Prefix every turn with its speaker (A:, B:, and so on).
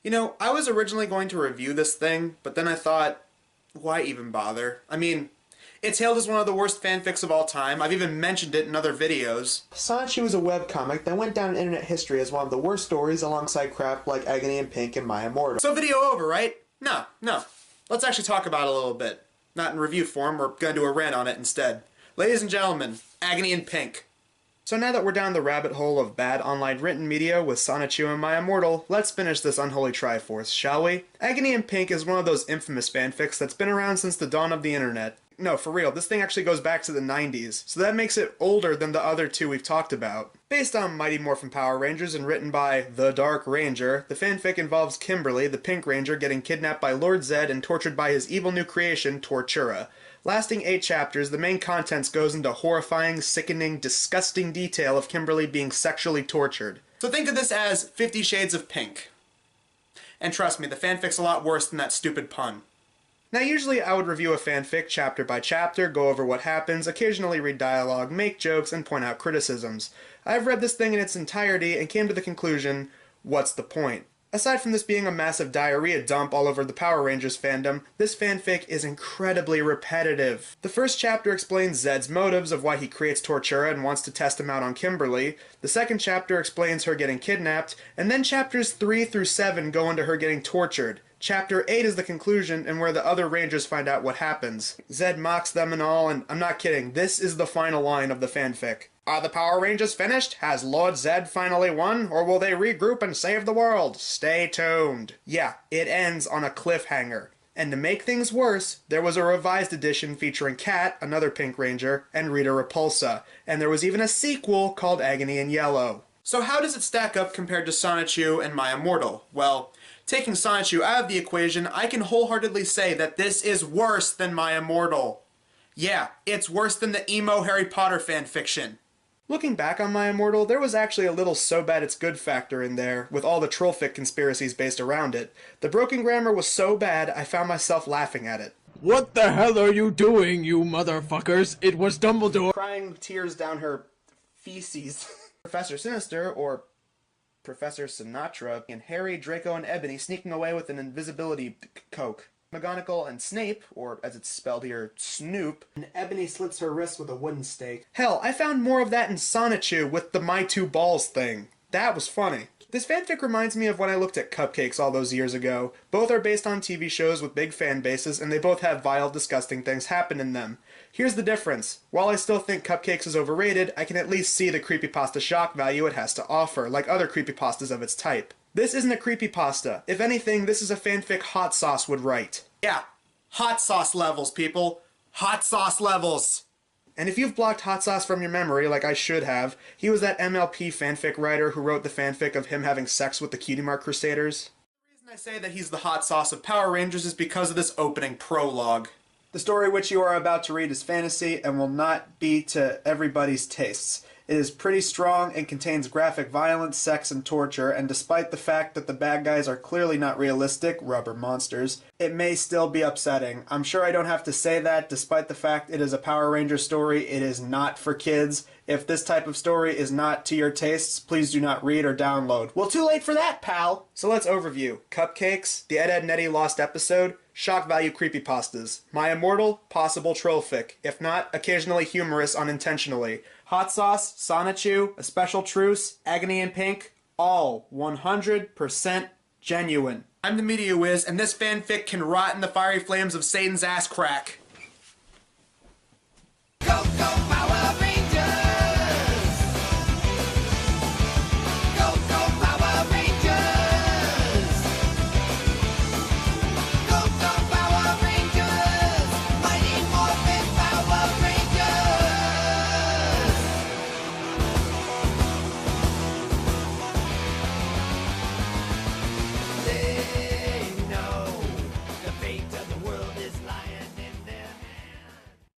A: You know, I was originally going to review this thing, but then I thought, why even bother? I mean, it's hailed as one of the worst fanfics of all time. I've even mentioned it in other videos.
B: Sonichu is a webcomic that went down in internet history as one of the worst stories alongside crap like Agony and Pink and My Immortal.
A: So video over, right? No. Let's actually talk about it a little bit. Not in review form, we're gonna do a rant on it instead. Ladies and gentlemen, Agony and Pink. So now that we're down the rabbit hole of bad online written media with Sonichu and My Immortal, let's finish this unholy triforce, shall we? Agony and Pink is one of those infamous fanfics that's been around since the dawn of the internet. No, for real, this thing actually goes back to the 90s, so that makes it older than the other two we've talked about. Based on Mighty Morphin Power Rangers and written by The Dark Ranger, the fanfic involves Kimberly, the Pink Ranger, getting kidnapped by Lord Zed and tortured by his evil new creation, Tortura. Lasting 8 chapters, the main contents goes into horrifying, sickening, disgusting detail of Kimberly being sexually tortured. So think of this as 50 Shades of Pink. And trust me, the fanfic's a lot worse than that stupid pun. Now usually I would review a fanfic chapter by chapter, go over what happens, occasionally read dialogue, make jokes, and point out criticisms. I've read this thing in its entirety and came to the conclusion, what's the point? Aside from this being a massive diarrhea dump all over the Power Rangers fandom, this fanfic is incredibly repetitive. The first chapter explains Zed's motives of why he creates Tortura and wants to test him out on Kimberly. The second chapter explains her getting kidnapped, and then chapters 3 through 7 go into her getting tortured. Chapter 8 is the conclusion and where the other Rangers find out what happens. Zed mocks them and all, and I'm not kidding, this is the final line of the fanfic. Are the Power Rangers finished? Has Lord Zed finally won? Or will they regroup and save the world? Stay tuned. Yeah, it ends on a cliffhanger. And to make things worse, there was a revised edition featuring Kat, another Pink Ranger, and Rita Repulsa. And there was even a sequel called Agony in Yellow. So how does it stack up compared to Sonichu and My Immortal? Well, taking Sonichu out of the equation, I can wholeheartedly say that this is worse than My Immortal. Yeah, it's worse than the emo Harry Potter fanfiction. Looking back on My Immortal, there was actually a little so bad it's good factor in there, with all the trollfic conspiracies based around it. The broken grammar was so bad, I found myself laughing at it.
C: What the hell are you doing, you motherfuckers? It was Dumbledore.
A: Crying tears down her feces. Professor Sinister, or Professor Sinatra, and Harry, Draco, and Ebony sneaking away with an invisibility coke. McGonagall and Snape, or as it's spelled here, Snoop, and Ebony slits her wrist with a wooden stake. Hell, I found more of that in Sonichu with the My Two Balls thing. That was funny. This fanfic reminds me of when I looked at Cupcakes all those years ago. Both are based on TV shows with big fan bases, and they both have vile, disgusting things happen in them. Here's the difference. While I still think Cupcakes is overrated, I can at least see the creepypasta shock value it has to offer, like other creepypastas of its type. This isn't a creepypasta. If anything, this is a fanfic Hot Sauce would write. Yeah, Hot Sauce levels, people. Hot Sauce levels! And if you've blocked Hot Sauce from your memory, like I should have, he was that MLP fanfic writer who wrote the fanfic of him having sex with the Cutie Mark Crusaders. The reason I say that he's the Hot Sauce of Power Rangers is because of this opening prologue. The story which you are about to read is fantasy and will not be to everybody's tastes. It is pretty strong and contains graphic violence, sex, and torture, and despite the fact that the bad guys are clearly not realistic, rubber monsters, it may still be upsetting. I'm sure I don't have to say that, despite the fact it is a Power Ranger story, it is not for kids. If this type of story is not to your tastes, please do not read or download. Well, too late for that, pal! So let's overview. Cupcakes, the Ed, Edd n Eddy Lost episode, shock value creepypastas. My Immortal, possible trollfic. If not, occasionally humorous unintentionally. Hot Sauce, Sonichu, A Special Truce, Agony and Pink, all 100% genuine. I'm the Media Wiz, and this fanfic can rot in the fiery flames of Satan's ass crack.